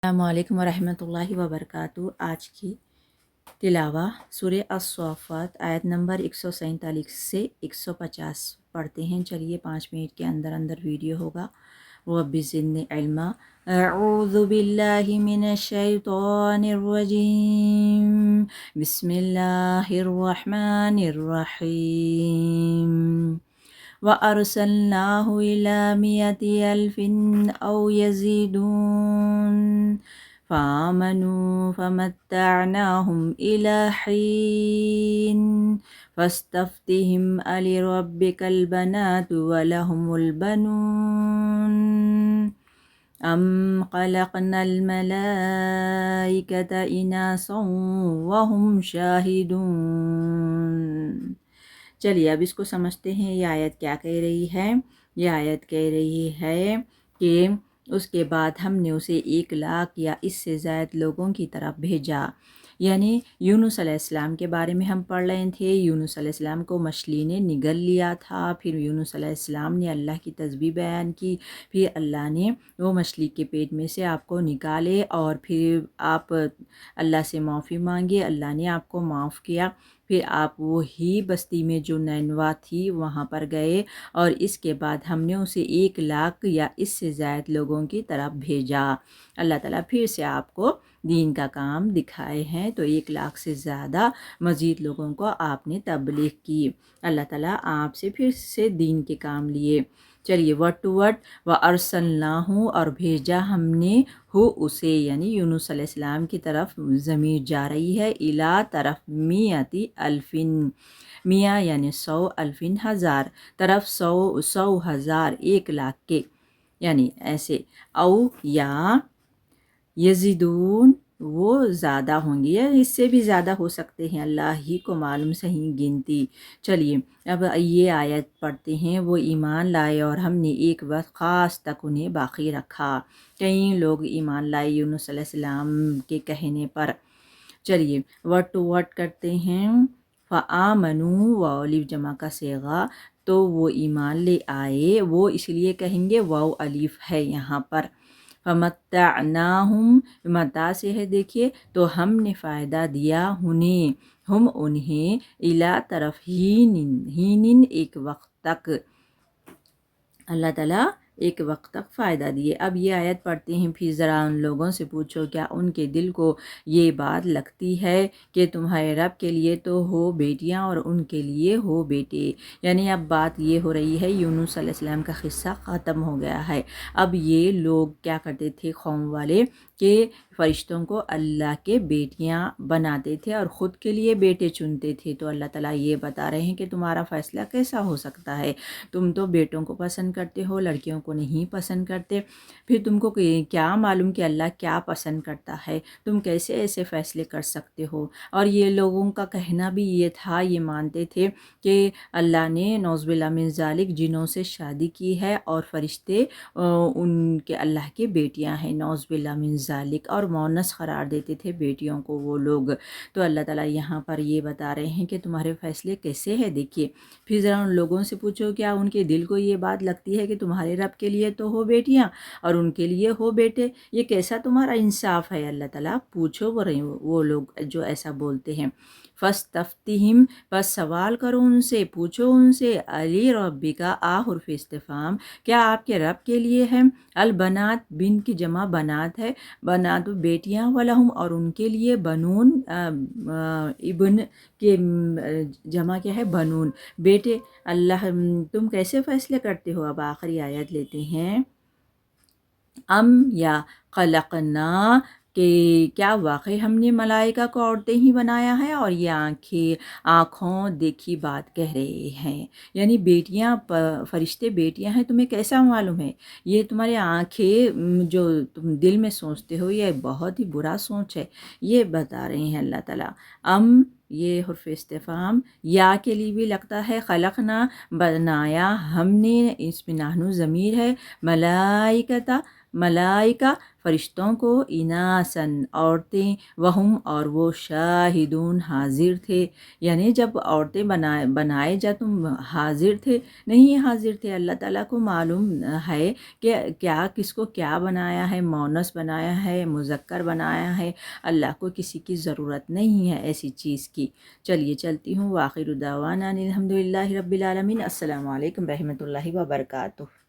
السلام علیکم ورحمۃ اللہ وبرکاتہ۔ آج کی تلاوہ سورہ الصافات آیت نمبر 147 سے 150 پڑھتے ہیں۔ چلیے 5 منٹ کے اندر اندر ویڈیو ہوگا۔ رب زدنی علما۔ اعوذ باللہ من الشیطان الرجیم، بسم اللہ الرحمن الرحیم۔ وَأَرْسَلْنَاهُ إِلَى 100 أَلْفٍ أَوْ يَزِيدُونَ فَآمَنُوا فَمَتَّعْنَاهُمْ إِلَى حِينٍ فَاسْتَفْتِهِمْ أَلِرَبِّكَ الْبَنَاتُ وَلَهُمُ الْبَنُونَ أَمْ خَلَقْنَا الْمَلَائِكَةَ إِنَاثًا وَهُمْ شَاهِدُونَ۔ چلیے اب اس کو سمجھتے ہیں۔ یہ آیت کیا کہہ رہی ہے؟ یہ آیت کہہ رہی ہے کہ اس کے بعد ہم نے اسے 1,00,000 یا اس سے زائد لوگوں کی طرف بھیجا۔ یعنی یونس علیہ السلام کے بارے میں ہم پڑھ رہے تھے۔ یونس علیہ السلام کو مچھلی نے نگل لیا تھا، پھر یونس علیہ السلام نے اللہ کی تسبیح بیان کی، پھر اللہ نے وہ مچھلی کے پیٹ میں سے آپ کو نکالے اور پھر آپ اللہ سے معافی مانگے، اللہ نے آپ کو معاف کیا۔ پھر آپ وہی بستی میں جو نینوا تھی وہاں پر گئے اور اس کے بعد ہم نے اسے 1,00,000 یا اس سے زائد لوگوں کی طرف بھیجا۔ اللہ تعالیٰ پھر سے آپ کو دین کا کام دکھائے ہیں، تو 1,00,000 سے زیادہ مزید لوگوں کو آپ نے تبلیغ کی۔ اللہ تعالیٰ آپ سے پھر سے دین کے کام لیے۔ چلیے ورڈ ٹو ورڈ، وَأَرْسَلْنَاهُ اور بھیجا ہم نے ہو اسے، یعنی یونس علیہ السلام کی طرف ضمیر جا رہی ہے، الا طرف 100 ألف، 100 یعنی 100، الفن ہزار، طرف 100 ہزار، 1,00,000 کے، یعنی ایسے، او یا یزیدون وہ زیادہ ہوں گی یا اس سے بھی زیادہ ہو سکتے ہیں، اللہ ہی کو معلوم صحیح گنتی۔ چلیے اب یہ آیت پڑھتے ہیں۔ وہ ایمان لائے اور ہم نے ایک وقت خاص تک انہیں باقی رکھا۔ کئی لوگ ایمان لائے یونس علیہ السلام کے کہنے پر۔ چلیے ورڈ ٹو ورڈ کرتے ہیں۔ فآمنوا واو الف جمع کا صیغہ، تو وہ ایمان لے آئے، وہ اس لیے کہیں گے واو الف ہے یہاں پر۔ فمتعناہم متا سے ہے دیکھیے، تو ہم نے فائدہ دیا انہیں الا طرف ہین ایک وقت تک، اللہ تعالیٰ ایک وقت تک فائدہ دیے۔ اب یہ آیت پڑھتے ہیں، پھر ذرا ان لوگوں سے پوچھو کیا ان کے دل کو یہ بات لگتی ہے کہ تمہارے رب کے لیے تو ہو بیٹیاں اور ان کے لیے ہو بیٹے۔ یعنی اب بات یہ ہو رہی ہے، یونس علیہ السلام کا قصہ ختم ہو گیا ہے۔ اب یہ لوگ کیا کرتے تھے قوم والے کہ فرشتوں کو اللہ کے بیٹیاں بناتے تھے اور خود کے لیے بیٹے چنتے تھے۔ تو اللہ تعالیٰ یہ بتا رہے ہیں کہ تمہارا فیصلہ کیسا ہو سکتا ہے؟ تم تو بیٹوں کو پسند کرتے ہو، لڑکیوں کو نہیں پسند کرتے، پھر تم کو کیا معلوم کہ اللہ کیا پسند کرتا ہے؟ تم کیسے ایسے فیصلے کر سکتے ہو؟ اور یہ لوگوں کا کہنا بھی یہ تھا، یہ مانتے تھے کہ اللہ نے نعوذ باللہ من ذالک جنوں سے شادی کی ہے اور فرشتے ان کے اللہ کے بیٹیاں ہیں، نعوذ باللہ من ذالک، اور مونس قرار دیتے تھے بیٹیوں کو وہ لوگ۔ تو اللہ تعالیٰ یہاں پر یہ بتا رہے ہیں کہ تمہارے فیصلے کیسے ہیں، دیکھیے۔ پھر ذرا ان لوگوں سے پوچھو کیا ان کے دل کو یہ بات لگتی ہے کہ تمہارے رب کے لیے تو ہو بیٹیاں اور ان کے لیے ہو بیٹے؟ یہ کیسا تمہارا انصاف ہے؟ اللہ تعالیٰ پوچھو وہ لوگ جو ایسا بولتے ہیں۔ فاستفتہم بس سوال کرو ان سے، پوچھو ان سے، علی ربک حرف استفہام، کیا آپ کے رب کے لیے ہے؟ البنات بن کی جمع بنات ہے، بنات بیٹیاں، ولہم اور ان کے لیے بنون ابن کے جمع کیا ہے؟ بنون، بیٹے۔ اللہ تم کیسے فیصلے کرتے ہو؟ اب آخری آیت لیتے ہیں، ام یا خلقنا، کہ کیا واقعی ہم نے ملائکہ کو عورتیں ہی بنایا ہے؟ اور یہ آنکھوں دیکھی بات کہہ رہے ہیں، یعنی بیٹیاں، فرشتے بیٹیاں ہیں، تمہیں کیسا معلوم ہے؟ یہ تمہاری آنکھیں جو تم دل میں سوچتے ہو یہ بہت ہی برا سوچ ہے، یہ بتا رہے ہیں اللہ تعالیٰ۔ ام یہ حرف استفہام یا کے لیے بھی لگتا ہے، خلقنا بنایا ہم نے، اس میں نحن ضمیر ہے، ملائکتا ملائکہ فرشتوں کو، اناسن عورتیں، وہم اور وہ شاہدون حاضر تھے، یعنی جب عورتیں بنائے جا تم حاضر تھے؟ نہیں حاضر تھے۔ اللہ تعالیٰ کو معلوم ہے کہ کیا کس کو کیا بنایا ہے، مونس بنایا ہے، مذکر بنایا ہے۔ اللہ کو کسی کی ضرورت نہیں ہے ایسی چیز کی۔ چلیے چلتی ہوں، وآخر دعوانا الحمد للہ رب العالمین۔ السلام علیکم رحمۃ اللہ وبرکاتہ۔